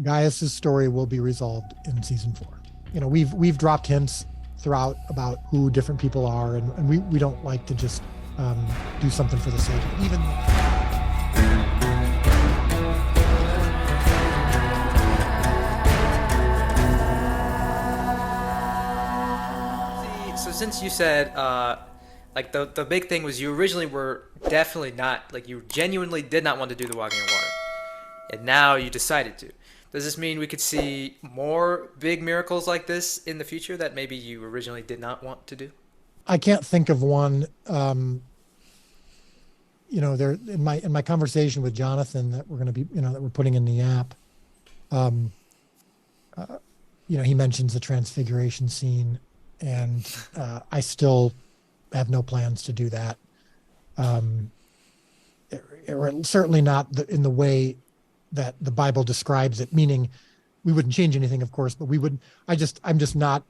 Gaius's story will be resolved in season 4. We've dropped hints throughout about who different people are, and we don't like to just do something for the sake of it. Even So since you said like the big thing was you originally were definitely not, like, you genuinely did not want to do the walking in water, and now you decided to. Does this mean we could see more big miracles like this in the future that maybe you originally did not want to do? I can't think of one. There in my conversation with Jonathan that we're going to be, that we're putting in the app. He mentions the transfiguration scene, and I still have no plans to do that. Certainly not in the way that the Bible describes it, meaning we wouldn't change anything, of course, but we wouldn't. I'm just not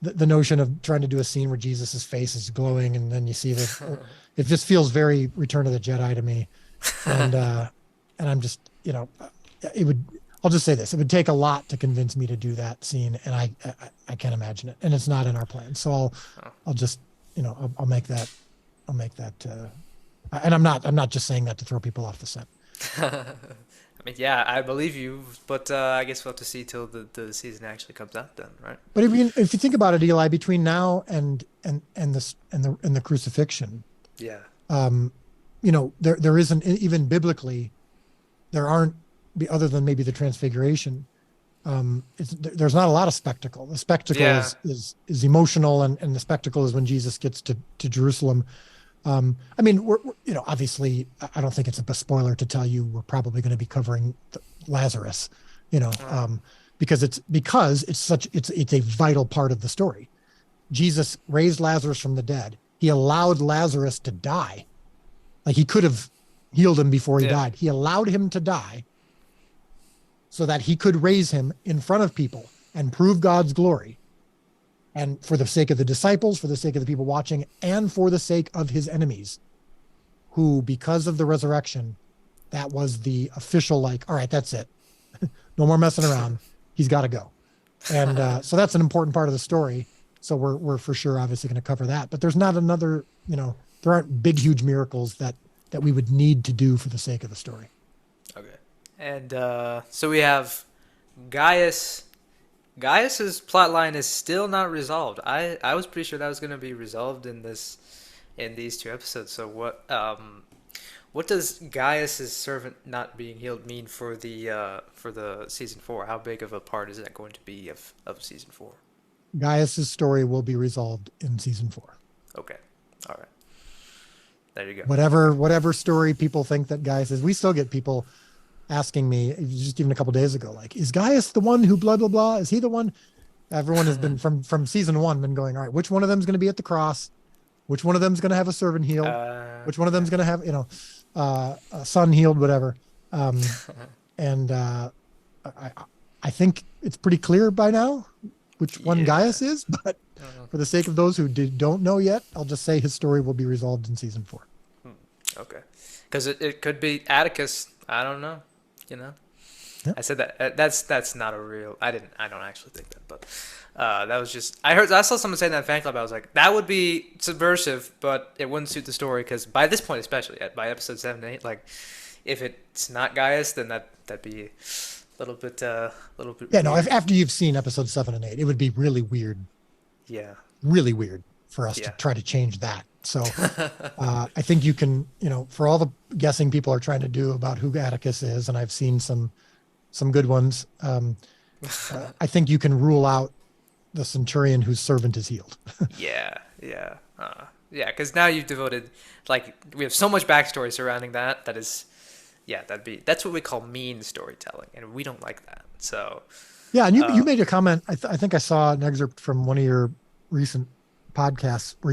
the notion of trying to do a scene where Jesus's face is glowing and then you see the, it just feels very Return of the Jedi to me. And I'm just, I'll just say this, it would take a lot to convince me to do that scene. And I can't imagine it. And it's not in our plan. So I'll just, I'll make that, and I'm not just saying that to throw people off the set. I mean, yeah, I believe you, but I guess we'll have to see till the season actually comes out then, right? But if you think about it, Eli, between now and the crucifixion, yeah, there isn't, even biblically, there aren't, other than maybe the transfiguration, there's not a lot of spectacle. The spectacle is emotional, and the spectacle is when Jesus gets to Jerusalem. I mean, we're obviously, I don't think it's a spoiler to tell you we're probably going to be covering Lazarus, because it's a vital part of the story. Jesus raised Lazarus from the dead. He allowed Lazarus to die. Like, he could have healed him before he died. He allowed him to die so that he could raise him in front of people and prove God's glory. And for the sake of the disciples, for the sake of the people watching, and for the sake of his enemies, who, because of the resurrection, that was the official, all right, that's it. No more messing around. He's got to go. And so that's an important part of the story. So we're for sure obviously going to cover that. But there's not another, there aren't big, huge miracles that we would need to do for the sake of the story. Okay. And so we have Gaius. Gaius's plot line is still not resolved. I was pretty sure that was going to be resolved in these 2 episodes. So what does Gaius's servant not being healed mean for the season 4? How big of a part is that going to be of season 4? Gaius's story will be resolved in season 4. Okay. All right. There you go. Whatever story people think that Gaius is, we still get people asking me, just even a couple of days ago, like, is Gaius the one who blah, blah, blah? Is he the one? Everyone has been from season 1 been going, all right, which one of them is going to be at the cross? Which one of them is going to have a servant healed? Which one of them is going to have, a son healed, whatever. And I think it's pretty clear by now which one Gaius is, but for the sake of those who don't know yet, I'll just say his story will be resolved in season 4. Okay. Because it could be Atticus. I don't know. Yep. I said that that's not a real. I don't actually think that, but that was just I saw someone say that in fan club. I was like, that would be subversive, but it wouldn't suit the story, because by this point, especially by episode 7 and 8, like, if it's not Gaius, then that'd be a little bit. Yeah, weird. No. After you've seen episode 7 and 8, it would be really weird. Yeah. Really weird for us to try to change that. So I think you can, for all the guessing people are trying to do about who Atticus is, and I've seen some good ones, I think you can rule out the centurion whose servant is healed. Yeah. Because now you've devoted, we have so much backstory surrounding that. That is, that's what we call mean storytelling, and we don't like that. So. Yeah, and you made a comment. I think I saw an excerpt from one of your recent podcasts where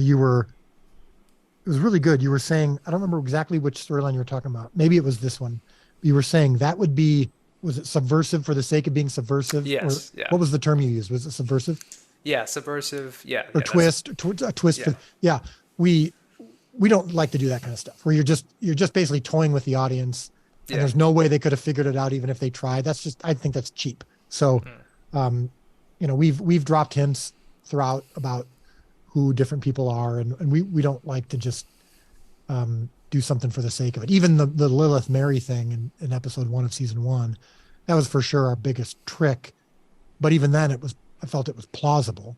it was really good. You were saying, I don't remember exactly which storyline you were talking about. Maybe it was this one. You were saying that would be, was it subversive for the sake of being subversive? Yes. Or, what was the term you used? Was it subversive? Yeah, subversive. Yeah. Or twist, a twist. We don't like to do that kind of stuff where you're just basically toying with the audience Yeah. there's no way they could have figured it out even if they tried. I think that's cheap. So, we've dropped hints throughout about who different people are, and we don't like to just do something for the sake of it. Even the Lilith Mary thing in episode 1 of season 1, that was for sure our biggest trick. But even then, I felt it was plausible.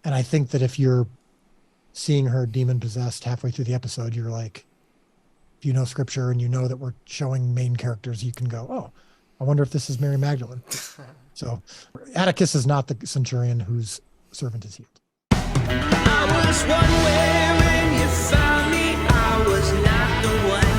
And I think that if you're seeing her demon possessed halfway through the episode, you're like, if you know scripture and you know that we're showing main characters, you can go, oh, I wonder if this is Mary Magdalene. So Atticus is not the centurion whose servant is healed. I was one way when you found me. I was not the one.